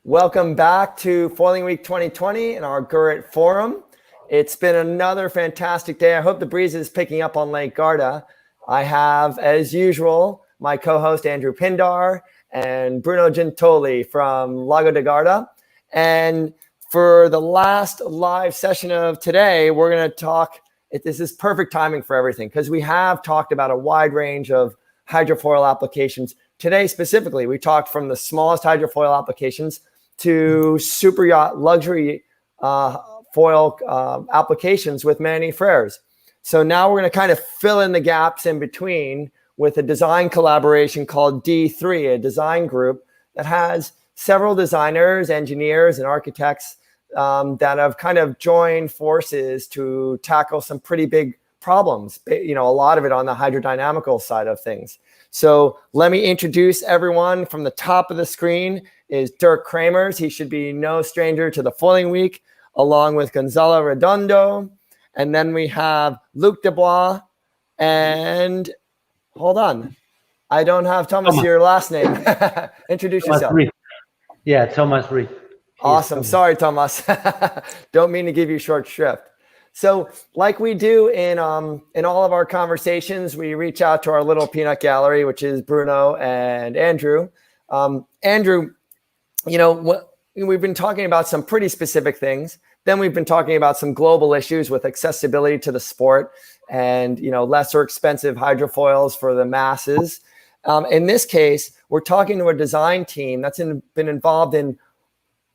Welcome back to Foiling Week 2020 in our Gurrit Forum. It's been another fantastic day. I hope the breeze is picking up on Lake Garda. I have, as usual, my co-host Andrew Pindar and Bruno Gintoli from Lago de Garda. And for the last live session of today, we're going to talk, this is perfect timing for everything because we have talked about a wide range of hydrofoil applications. Today specifically, we talked from the smallest hydrofoil applications to super yacht luxury foil applications with many Frères. So now we're going to kind of fill in the gaps in between with a design collaboration called D3, a design group that has several designers, engineers, and architects that have kind of joined forces to tackle some pretty big problems, a lot of it on the hydrodynamical side of things. So let me introduce everyone. From the top of the screen is Dirk Kramers. He should be no stranger to the Foiling Week, along with Gonzalo Redondo. And then we have Luc duBois and, hold on, I don't have Tomas, your last name. Introduce Tomas yourself. Ruiz. Yeah, Tomas Ruiz. Awesome. Sorry, Tomas. Don't mean to give you short shrift. So like we do in all of our conversations, we reach out to our little peanut gallery, which is Bruno and Andrew. Andrew, we've been talking about some pretty specific things. Then we've been talking about some global issues with accessibility to the sport and, lesser expensive hydrofoils for the masses. In this case, we're talking to a design team that's been involved in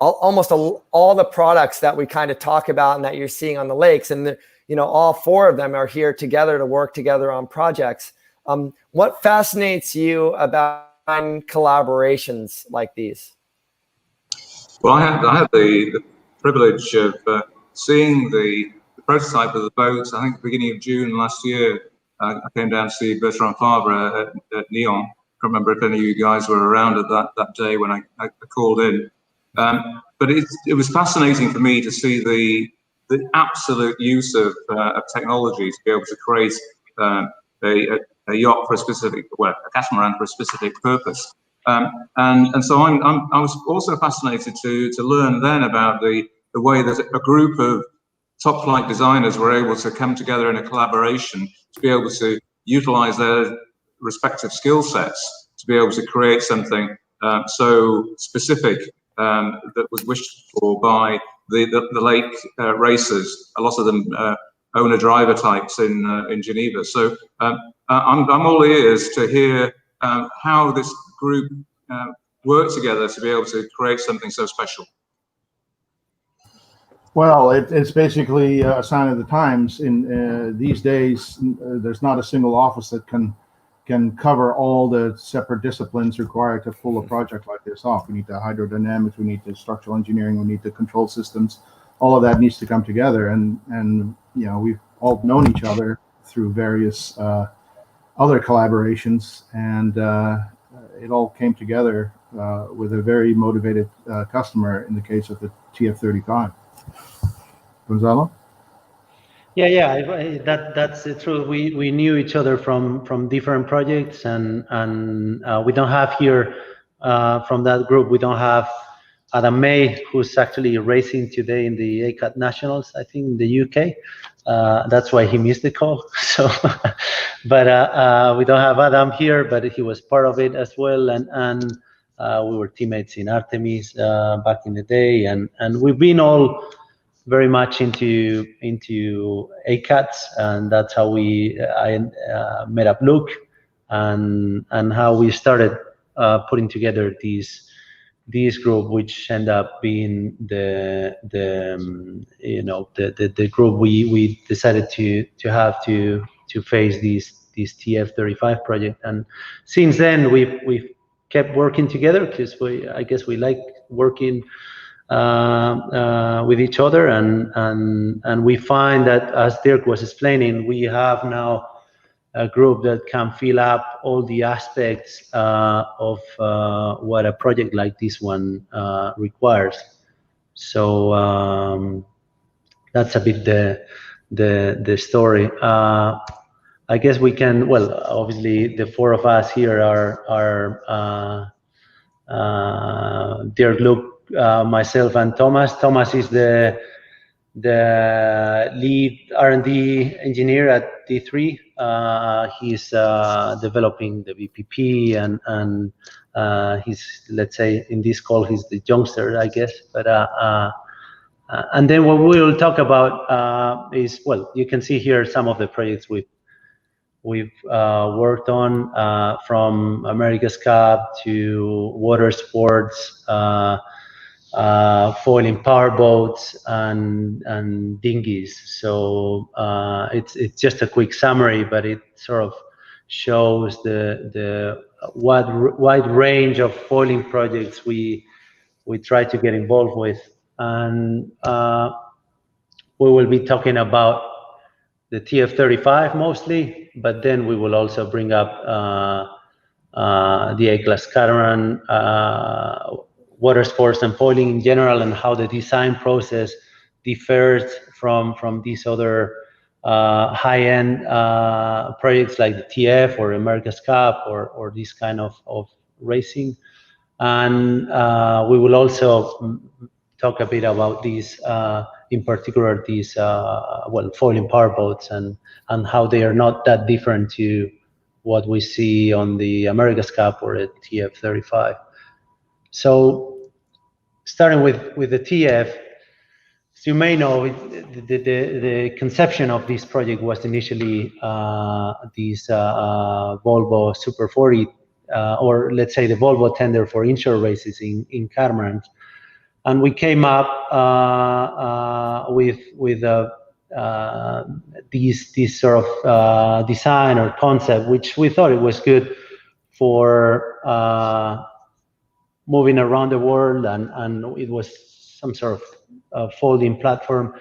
almost all the products that we kind of talk about and that you're seeing on the lakes. And, all four of them are here together to work together on projects. What fascinates you about collaborations like these? Well, I had the privilege of seeing the prototype of the boats, I think the beginning of June last year. I came down to see Bertrand Favre at Nyon. I can't remember if any of you guys were around at that day when I called in. But it was fascinating for me to see the absolute use of technology to be able to create a yacht for a catamaran for a specific purpose. And so I was also fascinated to learn then about the way that a group of top flight designers were able to come together in a collaboration to be able to utilize their respective skill sets to be able to create something so specific that was wished for by the lake racers. A lot of them owner-driver types in Geneva. So I'm all ears to hear how this group work together to be able to create something so special. Well, it's basically a sign of the times. In these days, there's not a single office that can cover all the separate disciplines required to pull a project like this off. We need the hydrodynamics, we need the structural engineering, we need the control systems. All of that needs to come together, and we've all known each other through various other collaborations, and it all came together with a very motivated customer in the case of the TF35. Gonzalo? Yeah, that's true. We knew each other from different projects, and we don't have here from that group. We don't have Adam May, who's actually racing today in the ACAT Nationals, I think, in the UK. That's why he missed the call. So, but we don't have Adam here, but he was part of it as well, and we were teammates in Artemis back in the day, and we've been all very much into ACATs, and that's how I met up Luke, and how we started putting together this group, which ended up being the group we decided to have to face this TF35 project. And since then we've kept working together because I guess we like working with each other, and we find that, as Dirk was explaining, we have now a group that can fill up all the aspects of what a project like this one requires. So that's a bit the story. I guess we can. Well, obviously the four of us here are Dirk, Luke, myself and Tomas. Tomas is the lead R&D engineer at D3. He's developing the VPP, and he's, let's say, in this call, he's the youngster, I guess. But and then what we will talk about is, well, you can see here some of the projects we've worked on, from America's Cup to water sports, foiling powerboats, and dinghies. So it's just a quick summary, but it sort of shows the wide range of foiling projects we try to get involved with. And we will be talking about the TF35 mostly, but then we will also bring up the A-class catamaran, water sports and foiling in general, and how the design process differs from these other high-end projects like the TF or America's Cup or this kind of racing. And we will also talk a bit about these, in particular, these foiling powerboats, and how they are not that different to what we see on the America's Cup or the TF35. So, starting with the TF, as you may know, the conception of this project was initially these Volvo Super 40, or let's say the Volvo tender for inshore races in Kramers. And we came up with this sort of design or concept, which we thought it was good for moving around the world, and it was some sort of folding platform,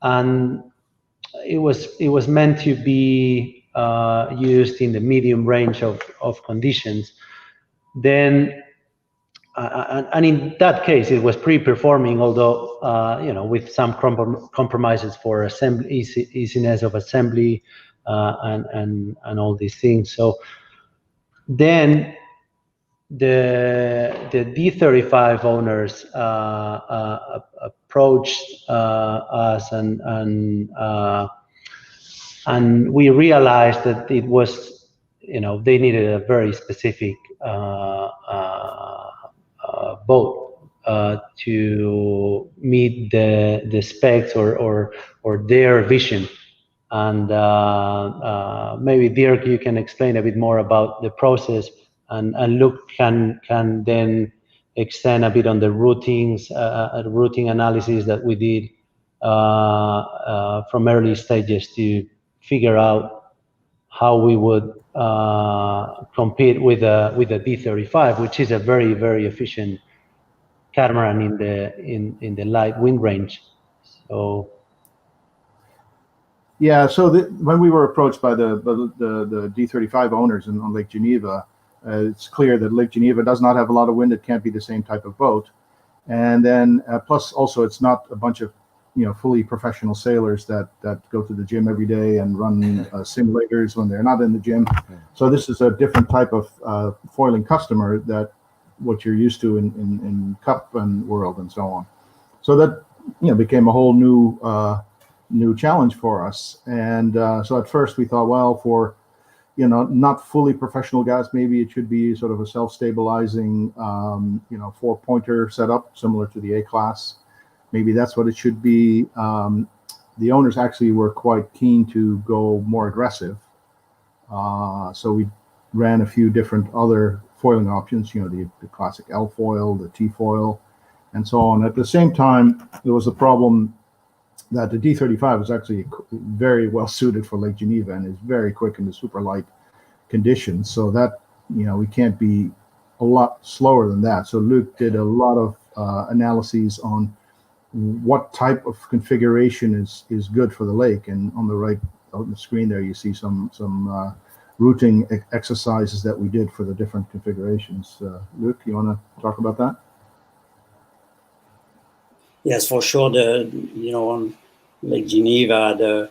and it was meant to be used in the medium range of conditions. Then. And in that case, it was pre-performing, although with some compromises for assembly, easiness of assembly, and all these things. So then the D35 owners approached us, and we realized that it was, they needed a very specific boat to meet the specs or their vision. And maybe Dirk, you can explain a bit more about the process, and Luke can then extend a bit on the routings, routing analysis that we did from early stages to figure out how we would compete with a D35, which is a very, very efficient catamaran in the light wind range. So yeah, so when we were approached by the D35 owners on Lake Geneva, it's clear that Lake Geneva does not have a lot of wind. It can't be the same type of boat, and then plus also it's not a bunch of fully professional sailors that go to the gym every day and run simulators when they're not in the gym. So this is a different type of foiling customer that what you're used to in Cup and World and so on. So that became a whole new challenge for us. And so at first we thought, well, for not fully professional guys, maybe it should be sort of a self-stabilizing 4-pointer setup similar to the A-class. Maybe that's what it should be. The owners actually were quite keen to go more aggressive. So we ran a few different other foiling options, the classic L foil, the T foil, and so on. At the same time, there was a problem that the D35 is actually very well suited for Lake Geneva and is very quick in the super light conditions. So that, we can't be a lot slower than that. So Luke did a lot of analyses on what type of configuration is good for the lake. And on the right on the screen there, you see some routing exercises that we did for the different configurations. Luke, you want to talk about that? Yes, for sure. On Lake Geneva, there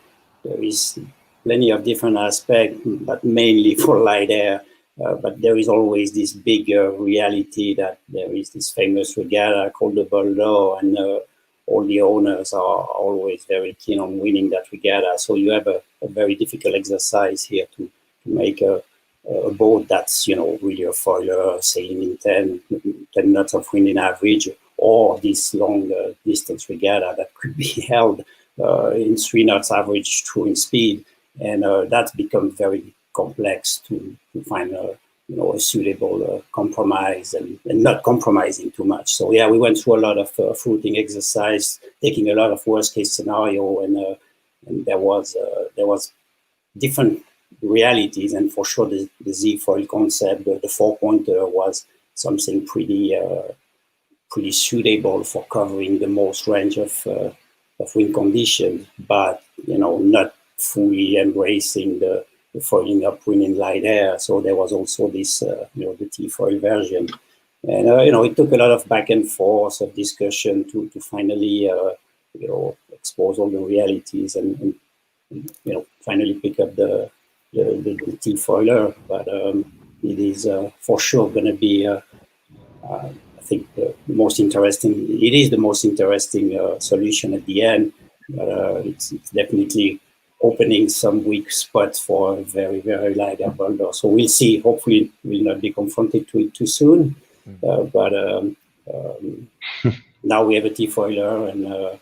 is plenty of different aspects, but mainly for light air. but there is always this bigger reality that there is this famous regatta called the Bordeaux, and all the owners are always very keen on winning that regatta. So you have a very difficult exercise here to make a boat that's, really a foiler sailing in 10 knots of wind in average, or this long distance regatta that could be held in 3 knots average cruising speed. And that's become very complex to find a suitable compromise and not compromising too much. So yeah, we went through a lot of fruiting exercise, taking a lot of worst case scenario, and there was different realities. And for sure, the Z foil concept, the 4-pointer, was something pretty suitable for covering the most range of wind conditions, but not fully embracing the foiling upwind in light air. So there was also this, the T-foil version. And, it took a lot of back and forth of discussion to finally, expose all the realities and finally pick up the T-foiler. But it is for sure going to be, I think, the most interesting. It is the most interesting solution at the end. But it's definitely opening some weak spots for a very, very light air boulder. So we'll see. Hopefully, we'll not be confronted to it too soon. But now we have a T-foiler, and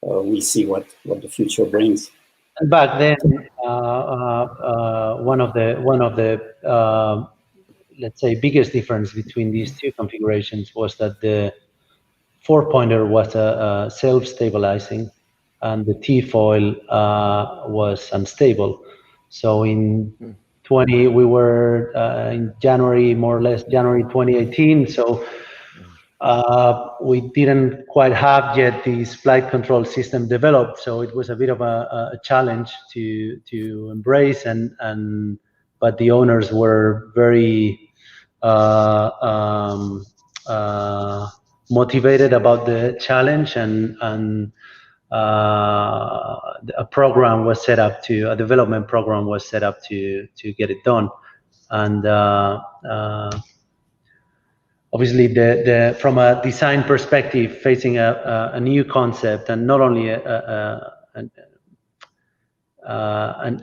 we'll see what the future brings. Back then, one of the let's say biggest difference between these two configurations was that the 4-pointer was self-stabilizing, and the T-foil was unstable. So in we were in January, more or less January 2018. So we didn't quite have yet this flight control system developed. So it was a bit of a challenge to embrace, but the owners were very motivated about the challenge, and a development program was set up to get it done. And obviously, from a design perspective, facing a new concept, and not only a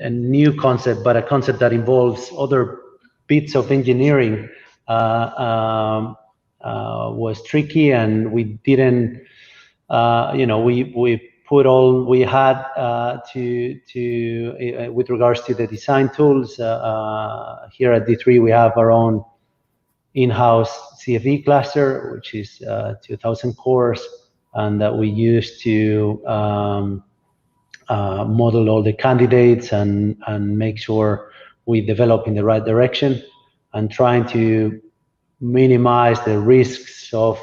new concept, but a concept that involves other bits of engineering, was tricky, and we didn't. We put all we had with regards to the design tools. Here at D3, we have our own in-house CFD cluster, which is 2,000 cores, and that we use to model all the candidates and make sure we develop in the right direction, and trying to minimize the risks of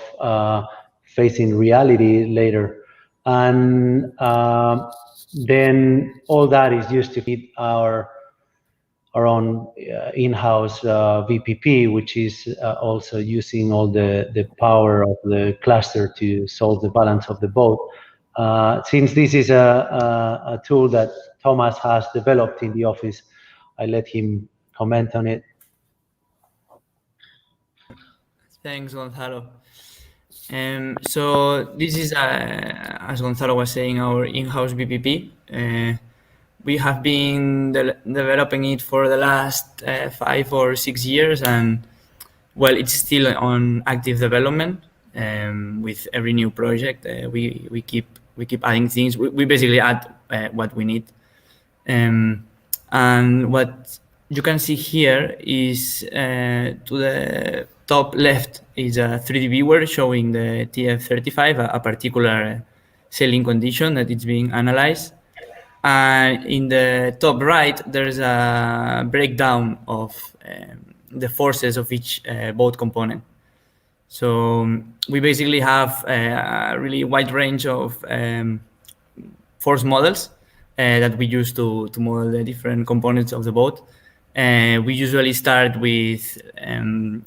facing reality later. And then all that is used to feed our own in-house VPP, which is also using all the power of the cluster to solve the balance of the boat. Since this is a tool that Tomas has developed in the office, I let him comment on it. Thanks, Gonzalo. So this is, as Gonzalo was saying, our in-house VPP. We have been developing it for the last 5 or 6 years, and well, it's still on active development. With every new project, we keep adding things. We basically add what we need. And what you can see here is to the top left is a 3D viewer showing the TF35, a particular sailing condition that is being analyzed. And in the top right, there's a breakdown of the forces of each boat component. So we basically have a really wide range of force models that we use to model the different components of the boat. We usually start with,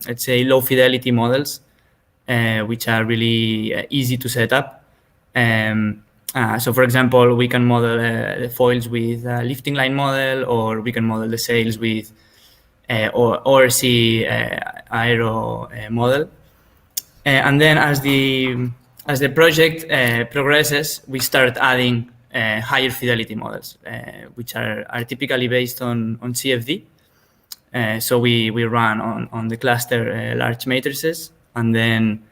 let's say, low fidelity models, which are really easy to set up. So, for example, we can model the foils with a lifting line model, or we can model the sails with or ORC aero model. And then as the project progresses, we start adding higher fidelity models, which are typically based on CFD. So we run on the cluster large matrices, and then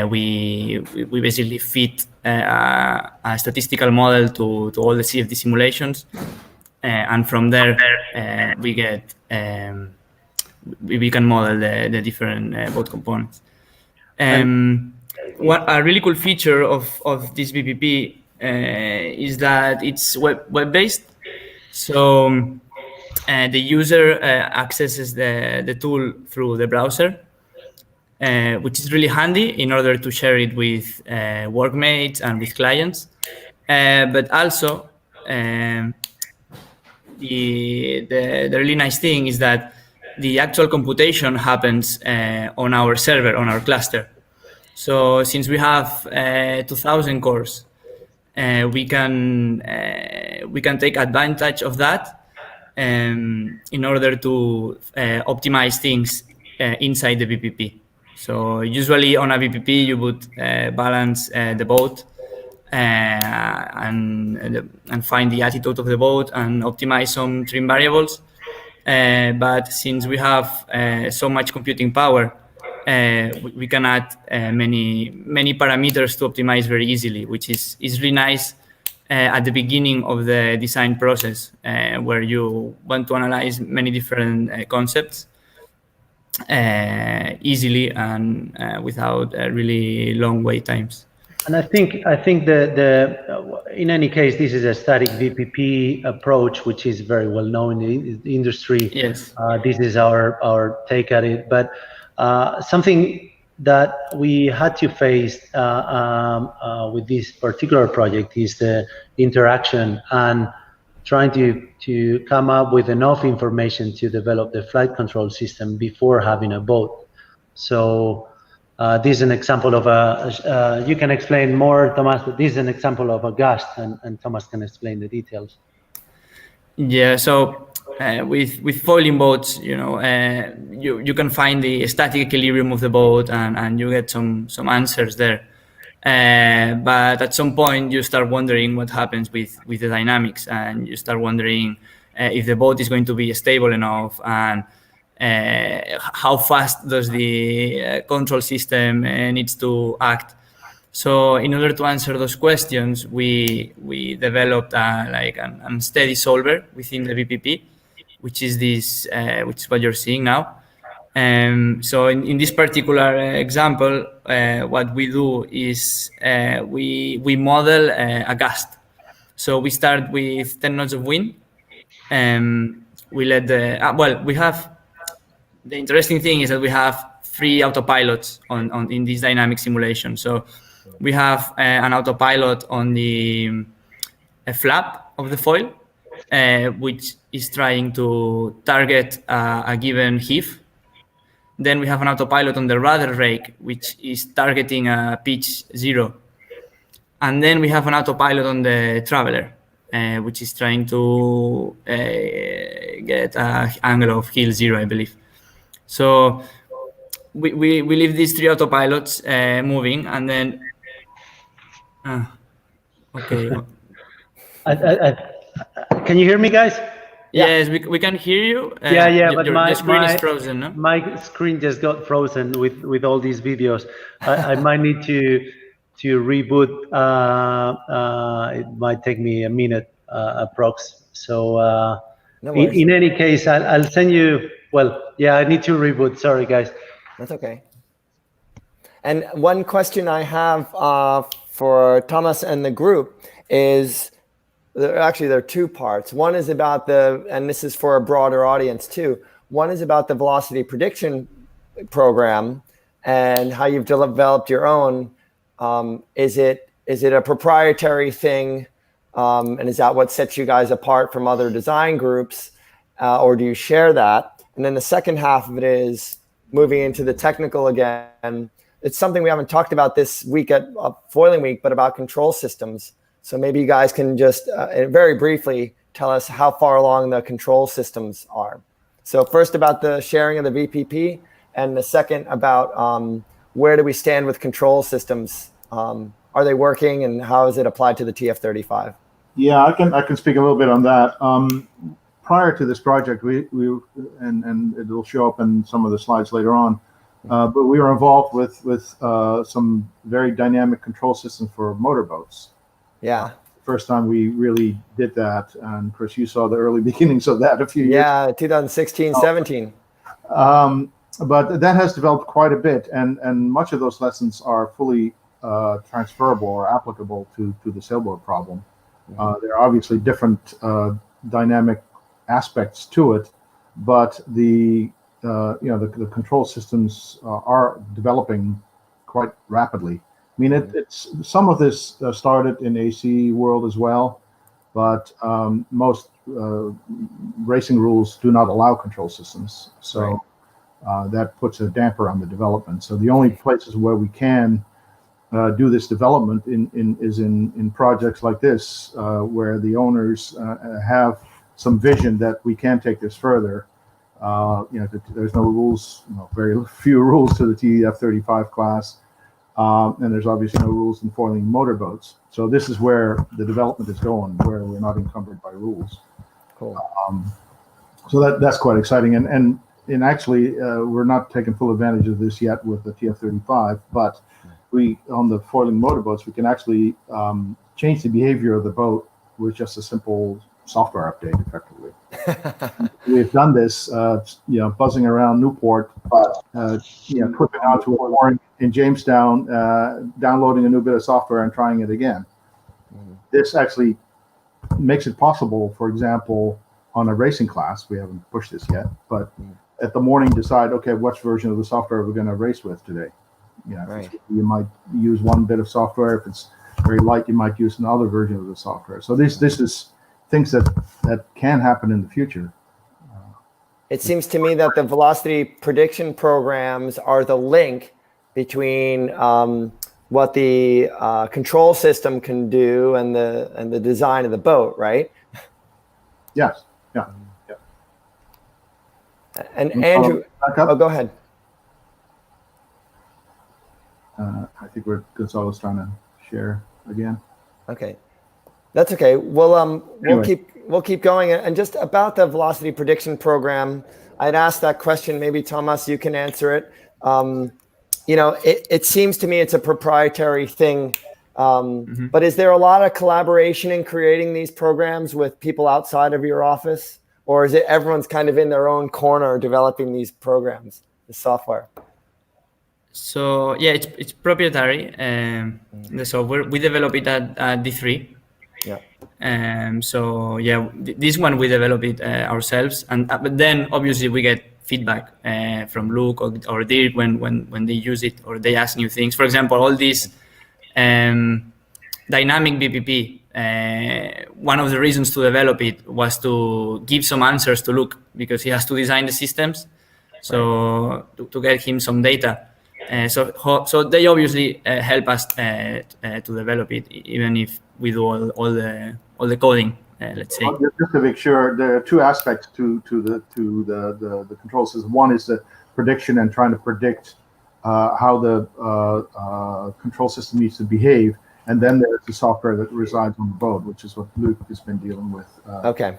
we basically fit a statistical model to all the CFD simulations, and from there we get we can model the different boat components. A really cool feature of this BPP is that it's web-based. So the user accesses the tool through the browser, which is really handy in order to share it with workmates and with clients. But also, the really nice thing is that the actual computation happens on our server, on our cluster. So since we have 2,000 cores, we can take advantage of that in order to optimize things inside the BPP. So usually on a BPP, you would balance the boat and find the attitude of the boat and optimize some trim variables. But since we have so much computing power, we can add many parameters to optimize very easily, which is really nice at the beginning of the design process, where you want to analyze many different concepts easily and without really long wait times. And I think in any case, this is a static VPP approach, which is very well known in the industry. Yes. This is our take at it. But something that we had to face with this particular project is the interaction and trying to come up with enough information to develop the flight control system before having a boat. So this is an example of you can explain more, Tomas, but this is an example of a gust, and Tomas can explain the details. Yeah, so with foiling boats, you can find the static equilibrium of the boat and you get some answers there. But at some point you start wondering what happens with the dynamics, and you start wondering if the boat is going to be stable enough, and how fast does the control system needs to act. So in order to answer those questions, we developed like an unsteady solver within the BPP, which is which is what you're seeing now. So in this particular example, what we do is we model a gust. So we start with 10 knots of wind. We let we have, the interesting thing is that we have 3 autopilots in this dynamic simulation. So we have an autopilot on the flap of the foil, which is trying to target a given heave. Then we have an autopilot on the rudder rake, which is targeting a pitch 0. And then we have an autopilot on the traveler, which is trying to get an angle of heel 0, I believe. So we leave these 3 autopilots moving, and then okay. Can you hear me, guys? Yes, we can hear you. But your screen is frozen, no? My screen just got frozen with all these videos. I might need to reboot. It might take me a minute approx. So No in any case, I'll send you. Well, yeah, I need to reboot. Sorry, guys. That's okay. And one question I have for Tomas and the group is, there are 2 parts. One is about and this is for a broader audience too. One is about the velocity prediction program and how you've developed your own. Is it a proprietary thing? And is that what sets you guys apart from other design groups? Or do you share that? And then the second half of it is moving into the technical again. It's something we haven't talked about this week at Foiling Week, but about control systems. So maybe you guys can just very briefly tell us how far along the control systems are. So first about the sharing of the VPP, and the second about where do we stand with control systems? Are they working, and how is it applied to the TF-35? Yeah, I can speak a little bit on that. Prior to this project, we and it will show up in some of the slides later on, but we were involved with some very dynamic control systems for motorboats. Yeah. First time we really did that, and Chris, you saw the early beginnings of that a few years. Yeah, 2016, 17. But that has developed quite a bit, and much of those lessons are fully transferable or applicable to the sailboat problem. There are obviously different dynamic aspects to it, but the control systems are developing quite rapidly. I mean, it's some of this started in AC world as well, but most racing rules do not allow control systems, so that puts a damper on the development. So the only places where we can do this development is in projects like this, where the owners have some vision that we can take this further. There's no rules, very few rules to the TF-35 class. And there's obviously no rules in foiling motorboats. So this is where the development is going, where we're not encumbered by rules. Cool. So that's quite exciting. And actually, we're not taking full advantage of this yet with the TF-35, but on the foiling motorboats, we can actually change the behavior of the boat with just a simple software update, effectively. We've done this, buzzing around Newport, flipping onto a mooring in Jamestown, downloading a new bit of software and trying it again. This actually makes it possible, for example, on a racing class, we haven't pushed this yet, but at the morning decide, okay, which version of the software we're going to race with today. You might use one bit of software. If it's very light, you might use another version of the software. So this is things that can happen in the future. It seems to me that the velocity prediction programs are the link between what the control system can do and the design of the boat, right? Yes. Yeah. And Andrew, go ahead. I think Gonzalo's trying to share again. Okay, that's okay. Well, Anyway. we'll keep going. And just about the velocity prediction program, I'd asked that question. Maybe Tomas, you can answer it. It seems to me it's a proprietary thing. But is there a lot of collaboration in creating these programs with people outside of your office, or is it everyone's kind of in their own corner developing these programs, the software? So yeah, it's proprietary. The software we develop it at D3. Yeah. So yeah, this one we develop it ourselves, and but then obviously we get feedback from Luke or Dirk when they use it or they ask new things. For example, all these dynamic BPP. One of the reasons to develop it was to give some answers to Luke, because he has to design the systems. So to get him some data. So they obviously help us to develop it, even if we do all the coding. Let's say. Just to make sure, there are two aspects to the control system. One is the prediction and trying to predict how the control system needs to behave, and then there's the software that resides on the boat, which is what Luke has been dealing with. Okay.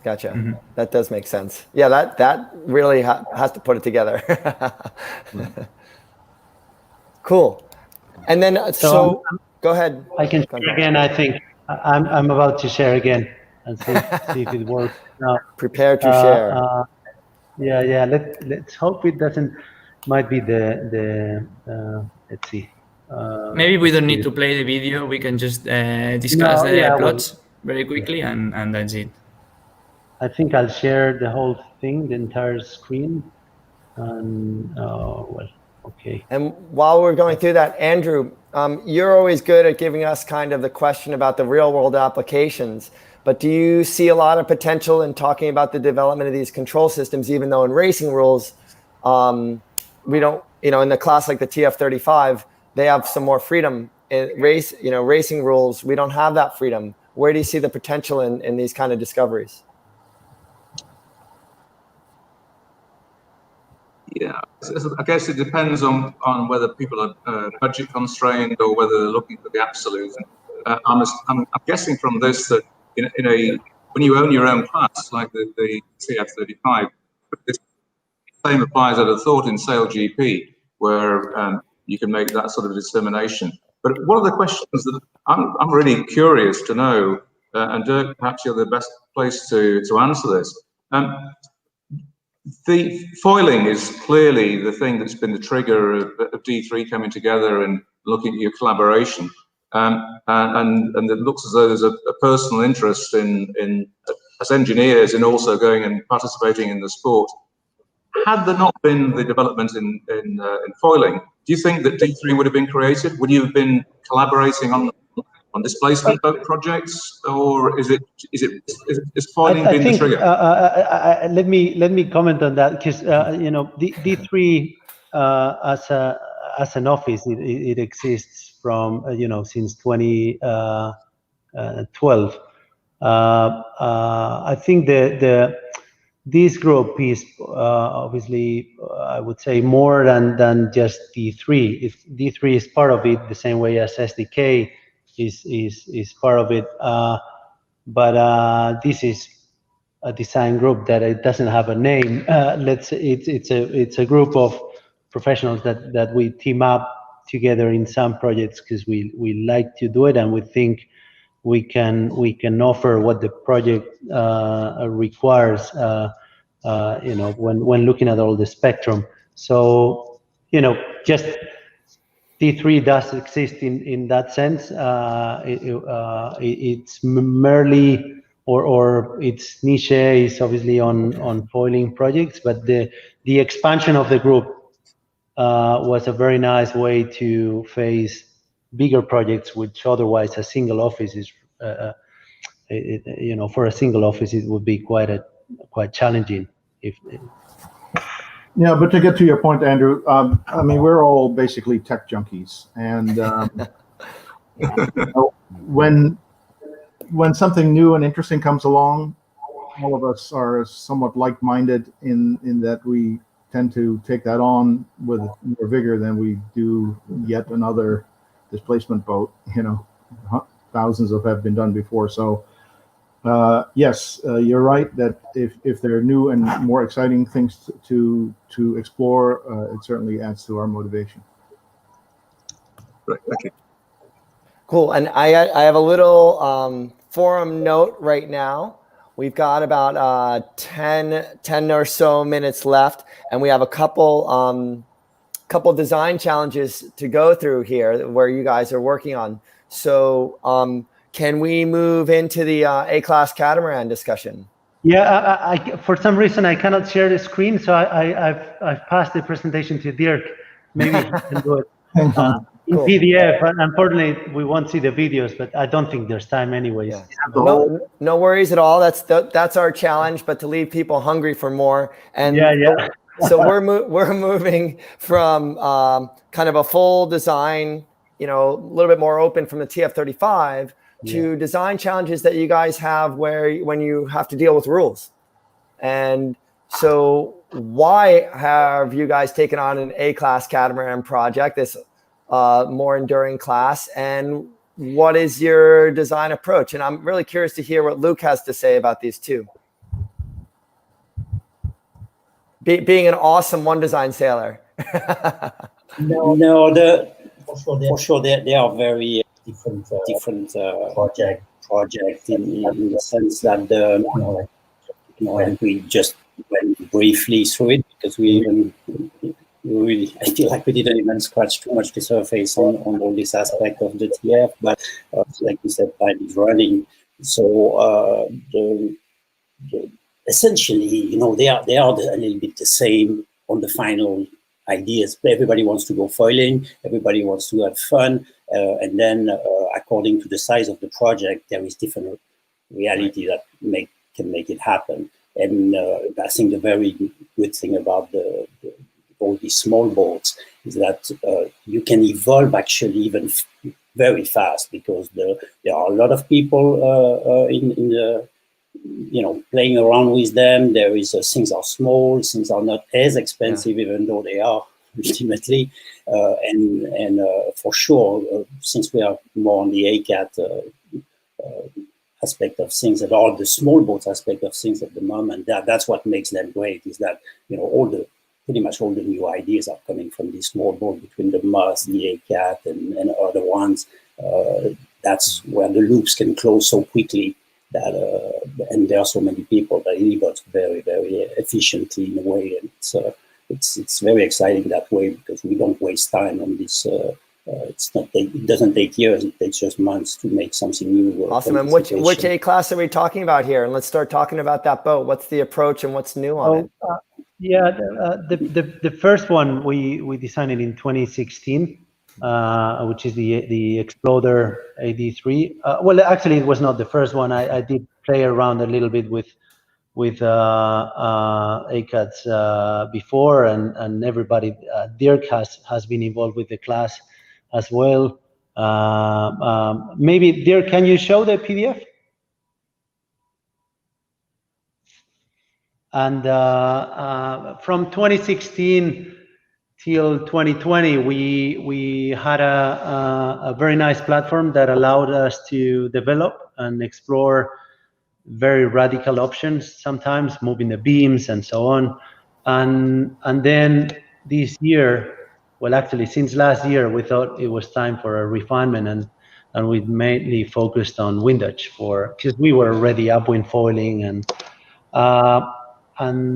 Gotcha. That does make sense. Yeah, that really has to put it together. Cool. And then, so go ahead. I can share again. I think I'm about to share again and see if it works. Prepare to share. Yeah. Let's hope it doesn't. Might be the let's see. Maybe we don't need to play the video. We can just discuss the plots very quickly, and that's it. I think I'll share the whole thing, the entire screen, and okay. And while we're going through that, Andrew, you're always good at giving us kind of the question about the real world applications, but do you see a lot of potential in talking about the development of these control systems, even though in racing rules, we don't, in the class like the TF-35, they have some more freedom in racing rules. We don't have that freedom. Where do you see the potential in these kind of discoveries? Yeah, I guess it depends on whether people are budget constrained or whether they're looking for the absolute. I'm guessing from this that when you own your own class, like the CF35, the same applies, I'd have thought, in Sail GP, where you can make that sort of determination. But one of the questions that I'm really curious to know, and Dirk, perhaps you're the best place to answer this. The foiling is clearly the thing that's been the trigger of D3 coming together and looking at your collaboration. And it looks as though there's a personal interest in as engineers in also going and participating in the sport. Had there not been the development in foiling, do you think that D3 would have been created? Would you have been collaborating on displacement boat projects, or is foiling been the trigger? Let me comment on that, because D3 as an office, it exists from since 2012. I think this group is obviously, I would say, more than just D3. If D3 is part of it, the same way as SDK is part of it, but this is a design group that it doesn't have a name. It's a group of professionals that we team up together in some projects because we like to do it, and we think we can offer what the project requires. When looking at all the spectrum. So just D3 does exist in that sense. It's merely or its niche is obviously on foiling projects, but the expansion of the group was a very nice way to face bigger projects, which otherwise a single office is, for a single office it would be quite challenging. Yeah, but to get to your point, Andrew, I mean, we're all basically tech junkies, and when something new and interesting comes along, all of us are somewhat like-minded in that we tend to take that on with more vigor than we do yet another displacement boat. Thousands have been done before, so. Yes, you're right that if there are new and more exciting things to explore, it certainly adds to our motivation. Right, thank you. Cool, and I have a little forum note right now. We've got about 10 or so minutes left, and we have a couple design challenges to go through here where you guys are working on. So can we move into the A-class catamaran discussion? Yeah, I for some reason I cannot share the screen, so I've passed the presentation to Dirk. Maybe he can do it in cool. PDF. Unfortunately, we won't see the videos, but I don't think there's time anyways. Yeah. No worries at all. That's our challenge, but to leave people hungry for more. And yeah. So we're moving from kind of a full design, a little bit more open from the TF35. To design challenges that you guys have when you have to deal with rules. And so why have you guys taken on an A-class catamaran project, this more enduring class, and what is your design approach? And I'm really curious to hear what Luke has to say about these two. Being an awesome one design sailor. For sure they are very different project in the sense that and we just went briefly through it because we I feel like we didn't even scratch too much the surface on all this aspect of the TF, but like you said, time is running. So essentially, they are a little bit the same on the final ideas. Everybody wants to go foiling, everybody wants to have fun, and then according to the size of the project, there is different reality that can make it happen. And I think the very good thing about all these small boats is that you can evolve actually even very fast because there are a lot of people in playing around with them. There is things are small, things are not as expensive, even though they are ultimately. And for sure, since we are more on the ACAT aspect of things, or the small boats aspect of things at the moment, that's what makes them great. Is that pretty much all the new ideas are coming from this small boat, between the Moss, the ACAT, and other ones. That's where the loops can close so quickly. And there are so many people that it works very, very efficiently in a way, and it's very exciting that way, because we don't waste time on this. It doesn't take years; it takes just months to make something new. Awesome. And which A class are we talking about here? And let's start talking about that boat. What's the approach and what's new on it? The first one we designed it in 2016. Which is the Exploder AD3. Well, actually, it was not the first one. I did play around a little bit with ACATs before, and everybody. Dirk has been involved with the class as well. Maybe Dirk, can you show the PDF? And from 2016 till 2020, we had a very nice platform that allowed us to develop and explore very radical options, sometimes moving the beams and so on. And then this year, well, actually since last year, we thought it was time for a refinement, and we mainly focused on windage because we were already upwind foiling, and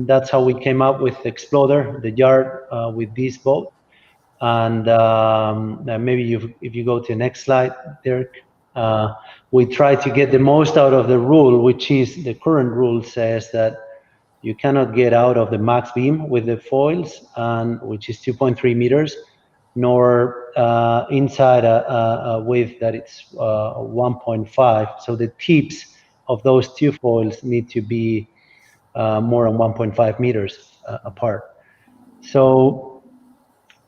that's how we came up with Exploder, the yard with this boat. And maybe if you go to the next slide, Dirk, we try to get the most out of the rule, which is the current rule says that you cannot get out of the max beam with the foils, which is 2.3 meters, nor inside a width that it's 1.5. So the tips of those two foils need to be more than 1.5 meters apart. So,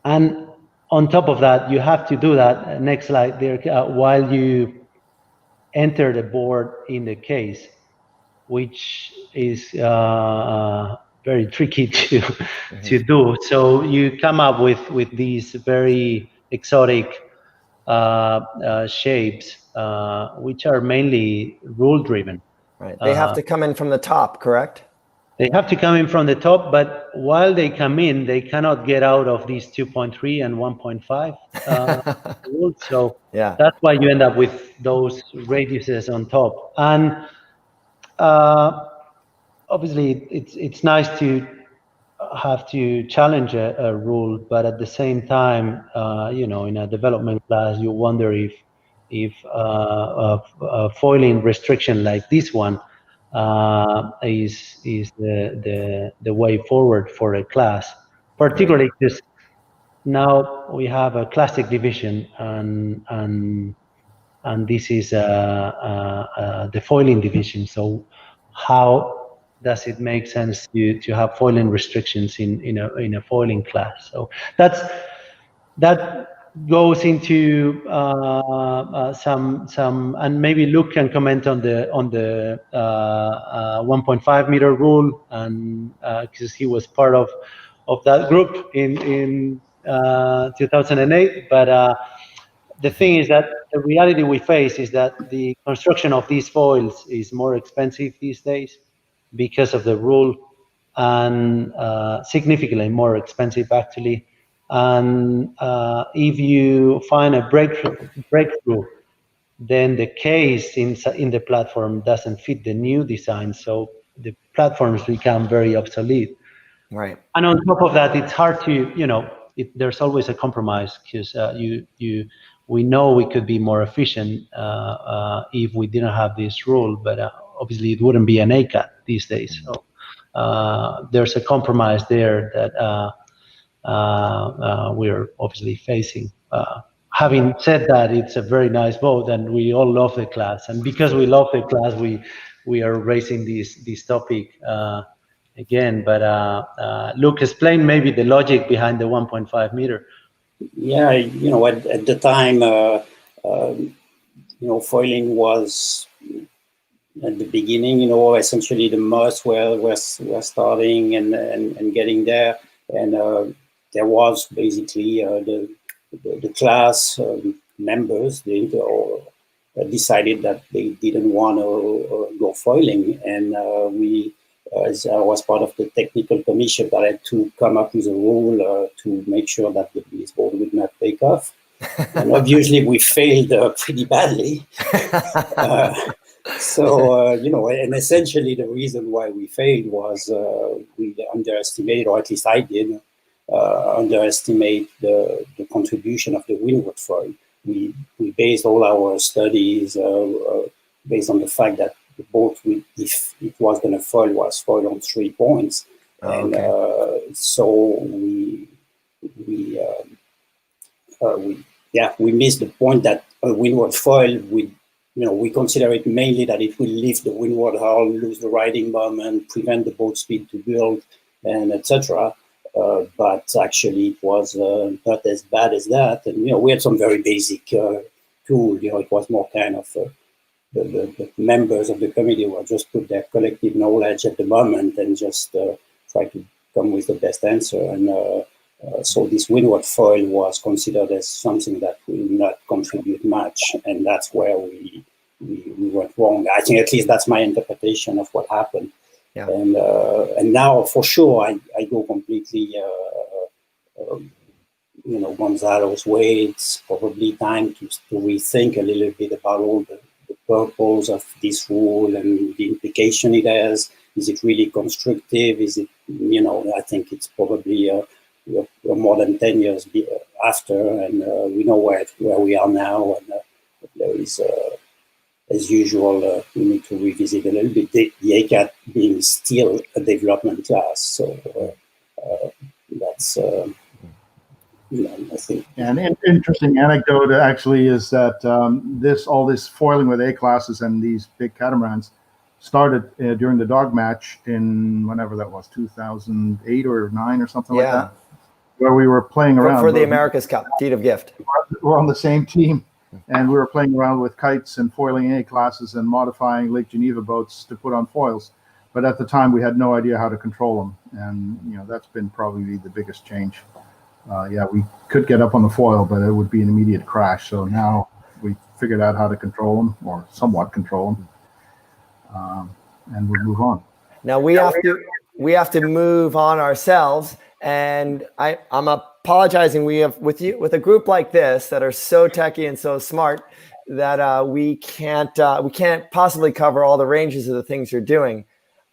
and on top of that, you have to do that, next slide there, while you enter the board in the case, which is very tricky to do. So you come up with these very exotic shapes, which are mainly rule driven. Right. They have to come in from the top, correct? They have to come in from the top, but while they come in, they cannot get out of these 2.3 and 1.5 rules. So that's why you end up with those radiuses on top. And obviously, it's nice to have to challenge a rule, but at the same time, in a development class, you wonder if a foiling restriction like this one is the way forward for a class, particularly because now we have a classic division, and this is the foiling division. So how does it make sense to have foiling restrictions in a foiling class? So that goes into some, and maybe Luke can comment on the 1.5 meter rule, and because he was part of that group in 2008. But the thing is that the reality we face is that the construction of these foils is more expensive these days because of the rule, and significantly more expensive actually. And if you find a breakthrough, then the case in the platform doesn't fit the new design, so the platforms become very obsolete. Right. And on top of that, it's hard to, there's always a compromise, because we know we could be more efficient if we didn't have this rule, but obviously it wouldn't be an ACAT these days. So there's a compromise there that we're obviously facing. Having said that, it's a very nice boat, and we all love the class. And because we love the class, we are raising this topic again. But Luke, explain maybe the logic behind the 1.5 meter. Yeah, at the time, foiling was at the beginning, essentially the most were starting and getting there, and there was basically the class members decided that they didn't want to go foiling, and we, as I was part of the technical commission, that had to come up with a rule to make sure that this board would not take off. And obviously we failed pretty badly. And essentially the reason why we failed was we underestimated, or at least I did, underestimate the contribution of the windward foil. We based all our studies based on the fact that the boat, if it was going to foil, was foil on 3 points. And so we missed the point that a windward foil we consider it mainly that it will lift the windward hull, lose the riding moment, prevent the boat speed to build, and etc. But actually, it was not as bad as that. And we had some very basic tool. It was more kind of the members of the committee were just put their collective knowledge at the moment and just try to come with the best answer. And so this windward foil was considered as something that will not contribute much, and that's where we went wrong. I think at least that's my interpretation of what happened. Yeah. And now for sure I go completely Gonzalo's way. It's probably time to rethink a little bit about all the purpose of this rule and the implication it has. Is it really constructive? Is it, I think it's probably we're more than 10 years after, and we know where we are now, and there is, as usual, we need to revisit a little bit the ACAT being still a development class. So that's, I think. And an interesting anecdote actually is that all this foiling with A classes and these big catamarans started during the dog match in whenever that was, 2008 or 9 or something like that, where we were playing around for the America's Cup, Deed of Gift. We're on the same team, and we were playing around with kites and foiling A classes and modifying Lake Geneva boats to put on foils. But at the time, we had no idea how to control them, and that's been probably the biggest change. We could get up on the foil, but it would be an immediate crash. So now we figured out how to control them, or somewhat control them, and we'll move on. Now we have to move on ourselves, and I'm apologizing. We have with a group like this that are so techy and so smart that we can't possibly cover all the ranges of the things you're doing.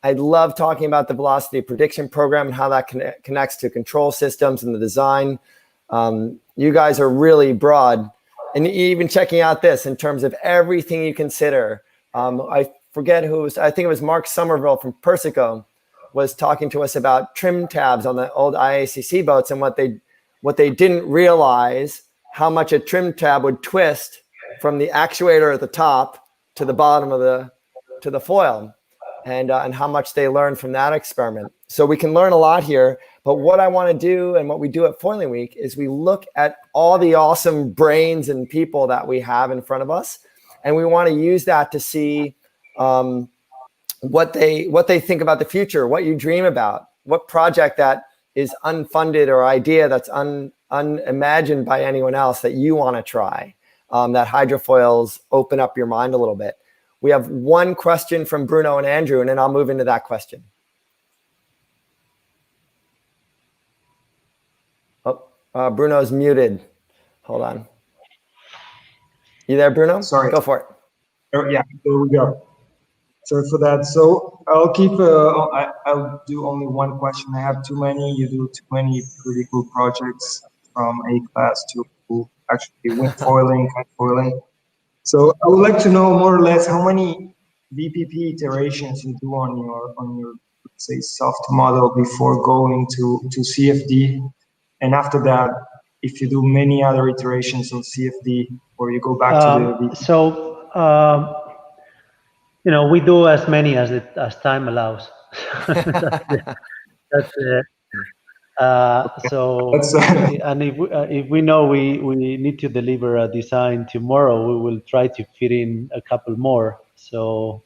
I love talking about the velocity prediction program and how that connects to control systems and the design. You guys are really broad, and even checking out this in terms of everything you consider. I forget who it was. I think it was Mark Somerville from Persico was talking to us about trim tabs on the old IACC boats, and what they didn't realize how much a trim tab would twist from the actuator at the top to the bottom of the foil. And how much they learned from that experiment. So we can learn a lot here. But what I want to do, and what we do at Foiling Week, is we look at all the awesome brains and people that we have in front of us, and we want to use that to see what they think about the future, what you dream about, what project that is unfunded or idea that's unimagined by anyone else that you want to try. That hydrofoils open up your mind a little bit. We have one question from Bruno and Andrew, and then I'll move into that question. Oh, Bruno's muted. Hold on. You there, Bruno? Sorry. Go for it. Oh, yeah, there we go. Sorry for that. So I'll keep, I'll do only one question. I have too many. You do too many pretty cool projects from A class to actually wind foiling, kite foiling. So I would like to know more or less how many VPP iterations you do on your say soft model before going to CFD, and after that, if you do many other iterations on CFD, or you go back to the VPP. So we do as many as time allows. And if we know we need to deliver a design tomorrow, we will try to fit in a couple more. So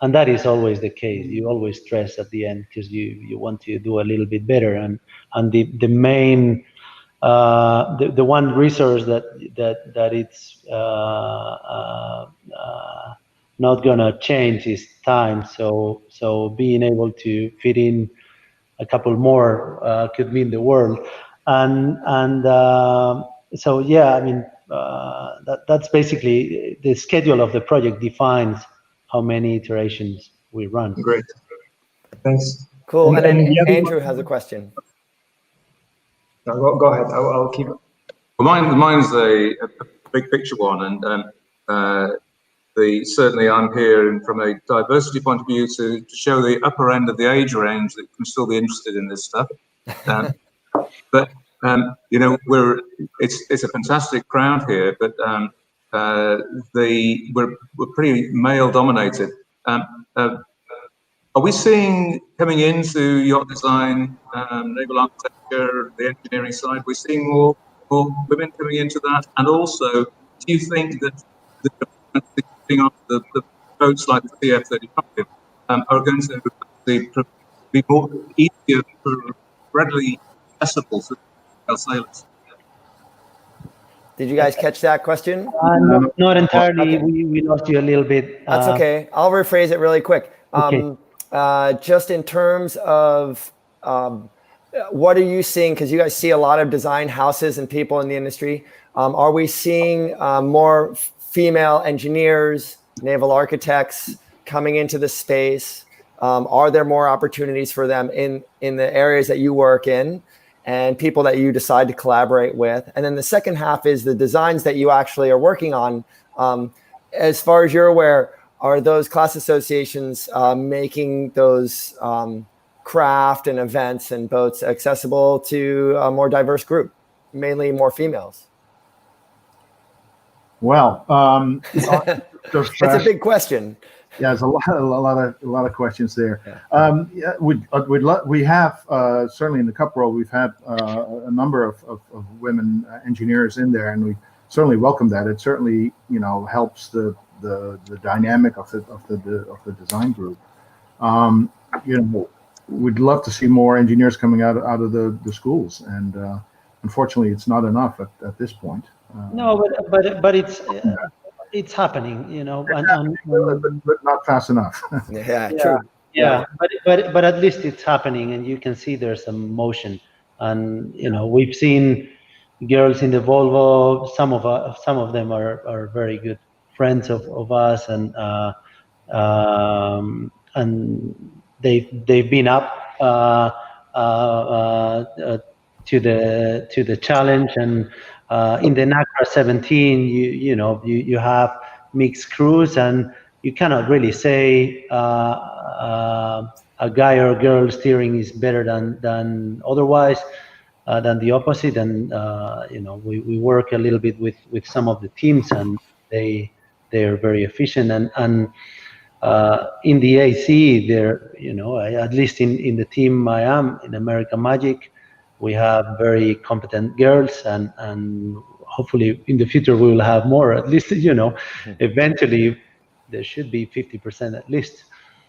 and that is always the case. You always stress at the end because you want to do a little bit better, and the main the one resource that it's not gonna change is time. So being able to fit in a couple more could mean the world, and so yeah, I mean that's basically the schedule of the project defines how many iterations we run. Great. Thanks. Cool. And then the other Andrew one- has a question. No, go ahead. I'll keep. Well, mine's a big picture one, and certainly I'm here from a diversity point of view to show the upper end of the age range that can still be interested in this stuff. But you know, it's a fantastic crowd here, but we're pretty male dominated. Are we seeing coming into yacht design, naval architecture, the engineering side? We're seeing more women coming into that, and also, do you think that the boats like the TF-35 are going to be more easier, readily accessible to sailors? Did you guys catch that question? Not entirely. Okay. We lost you a little bit. That's okay. I'll rephrase it really quick. Okay. Just in terms of what are you seeing? Because you guys see a lot of design houses and people in the industry. Are we seeing more female engineers, naval architects coming into the space? Are there more opportunities for them in the areas that you work in, and people that you decide to collaborate with? And then the second half is the designs that you actually are working on. As far as you're aware, are those class associations making those craft and events and boats accessible to a more diverse group, mainly more females? Well, It's a big question. Yeah, there's a lot of questions there. Yeah, we have certainly in the Cup World we've had a number of women engineers in there, and we certainly welcome that. It certainly helps the dynamic of the design group. We'd love to see more engineers coming out of the schools, and unfortunately, it's not enough at this point. No, but it's happening, but not fast enough. Yeah, true. Yeah, but at least it's happening, and you can see there's some motion. And we've seen girls in the Volvo. Some of them are very good friends of us, and they've been up to the challenge. And in the NACRA 17, you have mixed crews, and you cannot really say a guy or a girl steering is better than otherwise, than the opposite. And we work a little bit with some of the teams, and they are very efficient. And in the AC, there, at least in the team I am in American Magic, we have very competent girls, and hopefully in the future we will have more. At least, eventually there should be 50% at least.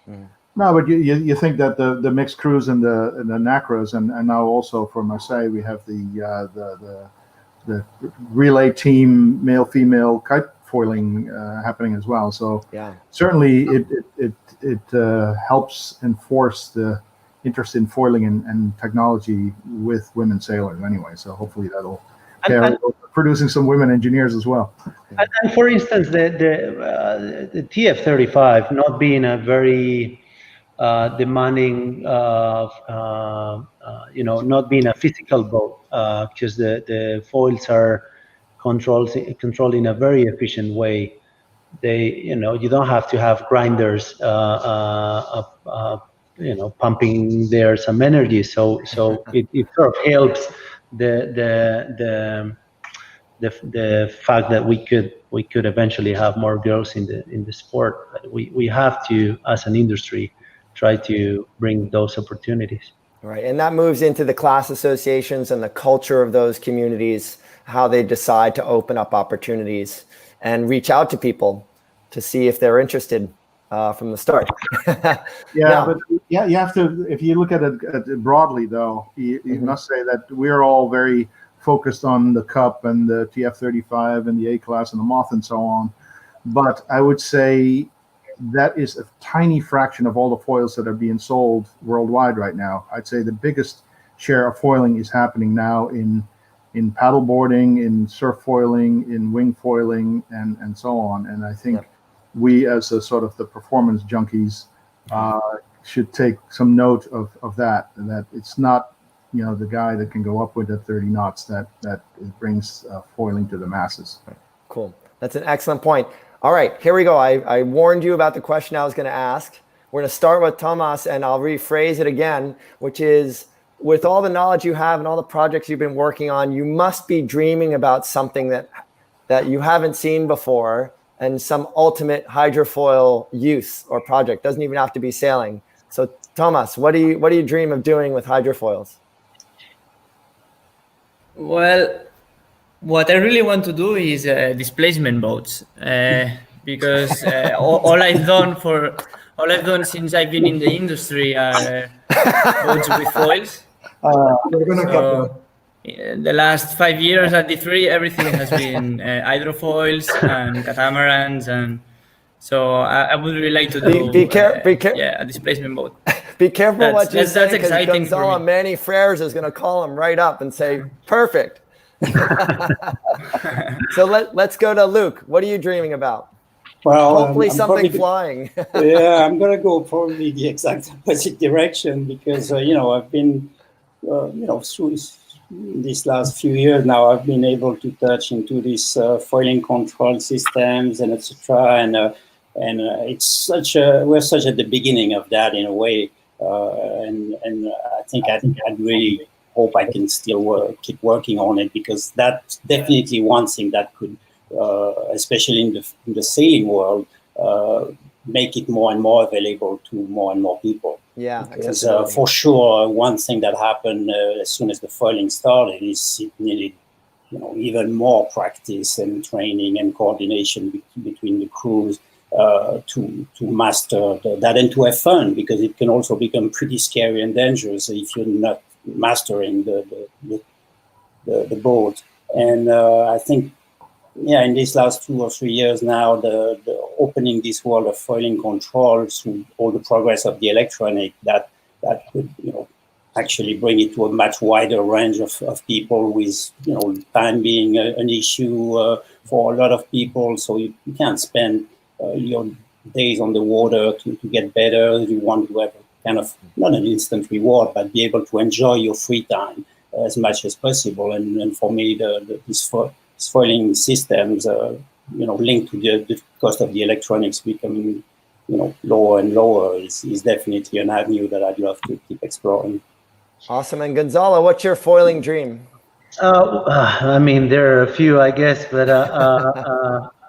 No, but you think that the mixed crews and the NACRAs, and now also for Marseille we have the relay team, male female kite foiling happening as well. So yeah, certainly it helps enforce the interest in foiling and technology with women sailors anyway. So hopefully that'll producing some women engineers as well. And for instance, the TF-35 not being a very demanding not being a physical boat, because the foils are controlled in a very efficient way. You don't have to have grinders pumping there some energy, so it sort of helps the fact that we could eventually have more girls in the sport. But we have to, as an industry, try to bring those opportunities. Right, and that moves into the class associations and the culture of those communities, how they decide to open up opportunities and reach out to people. to see if they're interested from the start. Yeah, Now, but yeah, you have to. If you look at it broadly, though, you must say that we're all very focused on the Cup and the TF35 and the A class and the Moth and so on. But I would say that is a tiny fraction of all the foils that are being sold worldwide right now. I'd say the biggest share of foiling is happening now in paddle boarding, in surf foiling, in wing foiling, and so on. And I think we, as a sort of the performance junkies, should take some note of that, and that it's not, you know, the guy that can go up with the 30 knots that brings foiling to the masses. Cool. That's an excellent point. All right, here we go. I warned you about the question I was going to ask. We're going to start with Tomas, and I'll rephrase it again, which is, with all the knowledge you have and all the projects you've been working on, you must be dreaming about something that you haven't seen before, and some ultimate hydrofoil use or project. Doesn't even have to be sailing. So Tomas, what do you dream of doing with hydrofoils? Well, what I really want to do is displacement boats, because all I've done since I've been in the industry are boats with foils. We're gonna cut So the last 5 years at D3, everything has been hydrofoils and catamarans, and so I would really like to do a displacement boat. Be careful what you say, that's because exciting for Gonzalo me. Manny Freres is going to call him right up and say, perfect. So let's go to Luke. What are you dreaming about? Well, Hopefully I'm something probably, flying. yeah, I'm gonna go probably the exact opposite direction, because I've been through these last few years now, I've been able to touch into these foiling control systems and etc. And it's we're such at the beginning of that in a way, and I think I'd really hope I can still keep working on it, because that's definitely one thing that could, especially in the sailing world, make it more and more available to more and more people. Yeah, because for sure, one thing that happened as soon as the foiling started is it needed, even more practice and training and coordination between the crews to master that, and to have fun, because it can also become pretty scary and dangerous if you're not mastering the boat. And I think, in these last 2 or 3 years now, the opening this world of foiling control through all the progress of the electronic, that could, actually bring it to a much wider range of people, with, time being an issue for a lot of people. So you can't spend your days on the water to get better. You want to have kind of, not an instant reward, but be able to enjoy your free time as much as possible. And for me, these foiling systems, linked to the cost of the electronics becoming, lower and lower, is definitely an avenue that I'd love to keep exploring. Awesome. And Gonzalo, what's your foiling dream? I mean, there are a few, I guess, but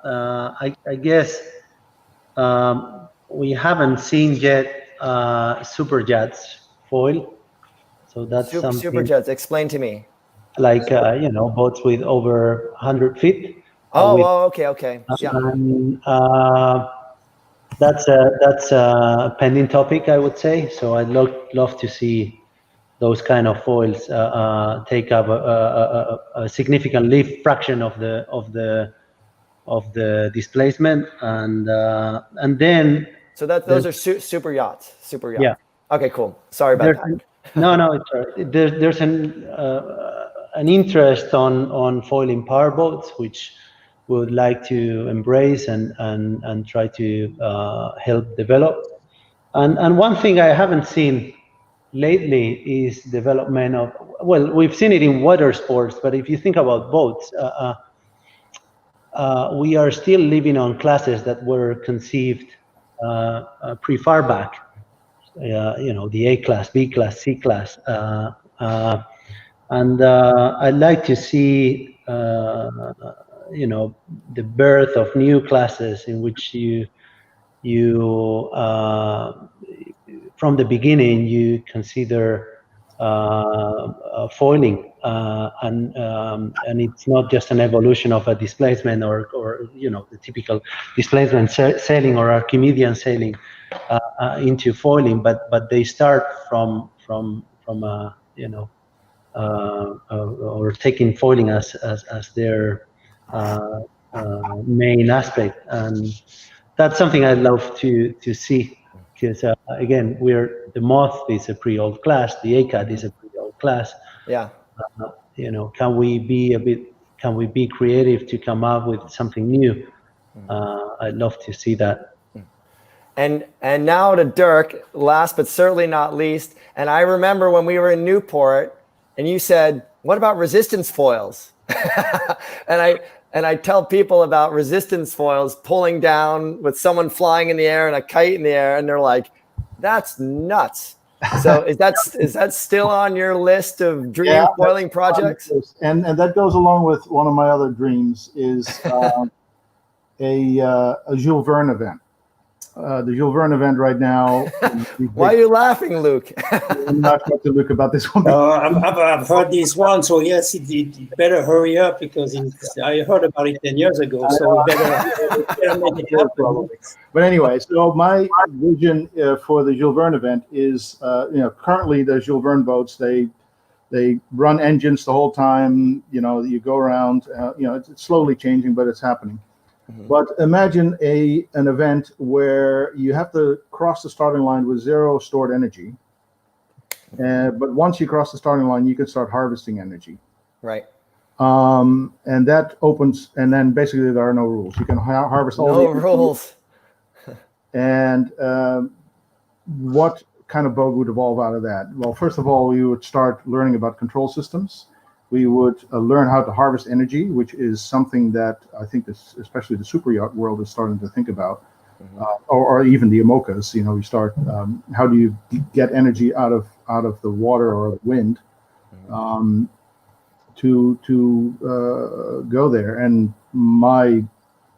I guess we haven't seen yet superjets foil. So that's something. Superjets, explain to me. Like, boats with over 100 feet. Okay. Yeah. And, that's a pending topic, I would say. So I'd love to see those kind of foils take up a significant lift fraction of the displacement, and then. So those are super yachts. Super yachts. Yeah. Okay, cool. Sorry about that. No, it's all right. There's an interest on foiling powerboats, which we would like to embrace and try to help develop. And one thing I haven't seen lately is development of, well, we've seen it in water sports, but if you think about boats, we are still living on classes that were conceived pretty far back. The A class, B class, C class, and I'd like to see the birth of new classes in which you from the beginning you consider foiling and it's not just an evolution of a displacement or the typical displacement sailing or Archimedean sailing into foiling, but they start from or taking foiling as their main aspect, and that's something I love to see, because again, the Moth is a pretty old class, the ACAT is a pretty old class. Yeah. Can we be creative to come up with something new? I'd love to see that. And now to Dirk, last but certainly not least. And I remember when we were in Newport, and you said, "What about resistance foils?" and I tell people about resistance foils pulling down with someone flying in the air and a kite in the air, and they're like, "That's nuts." So is that still on your list of dream foiling projects? And that goes along with one of my other dreams is a Jules Verne event. The Jules Verne event right now. Why are you laughing, Luke? I'm not talking to Luke about this one. I've heard this one, so yes, it better hurry up, because I heard about it 10 years ago, so we better make it happen. But anyway, so my vision for the Jules Verne event is, currently the Jules Verne boats, they run engines the whole time. You go around. It's slowly changing, but it's happening. But imagine an event where you have to cross the starting line with zero stored energy. But once you cross the starting line, you can start harvesting energy. Right. And that opens, and then basically there are no rules. You can harvest all no rules. And what kind of boat would evolve out of that? Well, first of all, we would start learning about control systems. We would learn how to harvest energy, which is something that I think especially the super yacht world is starting to think about, or even the IMOCAs. We start. How do you get energy out of the water or the wind to go there? And my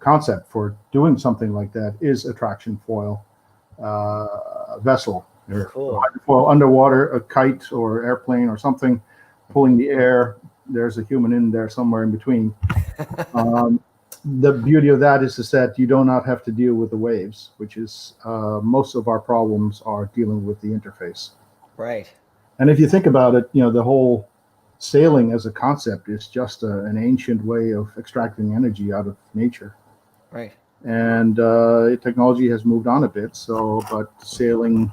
concept for doing something like that is a traction foil vessel, or foil underwater, a kite or airplane or something, pulling the air. There's a human in there somewhere in between. The beauty of that is that you do not have to deal with the waves, which is most of our problems are dealing with the interface. Right. And if you think about it, the whole sailing as a concept is just an ancient way of extracting energy out of nature. Right. And technology has moved on a bit. But sailing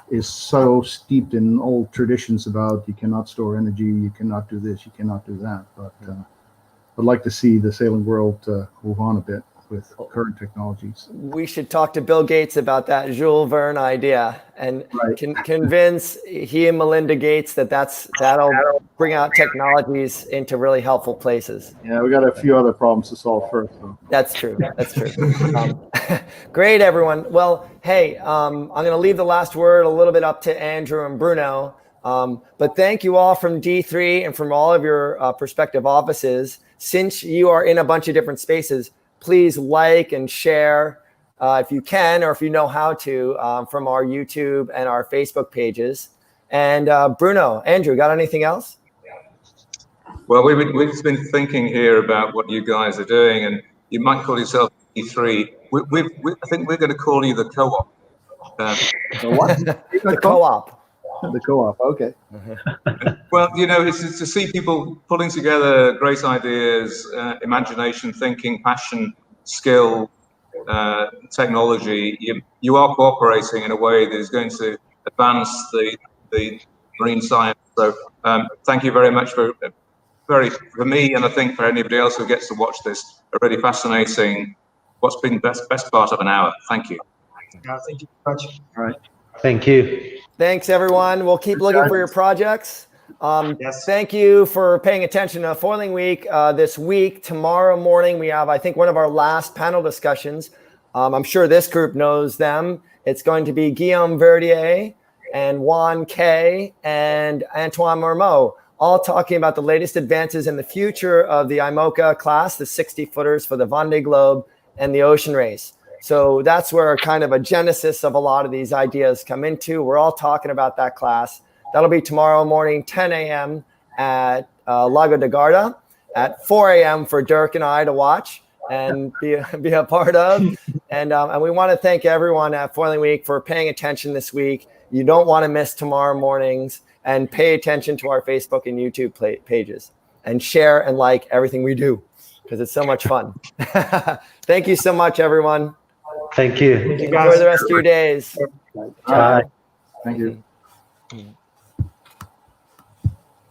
is so steeped in old traditions about you cannot store energy, you cannot do this, you cannot do that. But I'd like to see the sailing world move on a bit with current technologies. We should talk to Bill Gates about that Jules Verne idea and convince he and Melinda Gates that'll bring out technologies into really helpful places. Yeah, we got a few other problems to solve first. So. That's true. Great, everyone. Well, hey, I'm going to leave the last word a little bit up to Andrew and Bruno. But thank you all from D3 and from all of your prospective offices. Since you are in a bunch of different spaces, please like and share if you can, or if you know how to, from our YouTube and our Facebook pages. And Bruno, Andrew, got anything else? Well, we've just been thinking here about what you guys are doing, and you might call yourself E3. I think we're going to call you the co-op. The what? The co-op. The co-op, okay. Well, it's to see people pulling together great ideas, imagination, thinking, passion, skill, technology. You are cooperating in a way that is going to advance the marine science. So thank you very much for me, and I think for anybody else who gets to watch this, a really fascinating, what's been best part of an hour. Thank you. Thank you very much. All right. Thank you. Thanks, everyone. We'll keep looking for your projects. Yes. Thank you for paying attention to Foiling Week this week. Tomorrow morning, we have, I think, one of our last panel discussions. I'm sure this group knows them. It's going to be Guillaume Verdier and Juan Kay and Antoine Marmot, all talking about the latest advances in the future of the IMOCA class, the 60-footers for the Vendée Globe and the Ocean Race. So that's where kind of a genesis of a lot of these ideas come into. We're all talking about that class. That'll be tomorrow morning, 10 a.m. at Lago de Garda at 4 a.m. for Dirk and I to watch and be a part of. And we want to thank everyone at Foiling Week for paying attention this week. You don't want to miss tomorrow mornings, and pay attention to our Facebook and YouTube pages and share and like everything we do because it's so much fun. Thank you so much, everyone. Thank you. Thank you, Enjoy guys. the rest of your days. Bye. Thank you.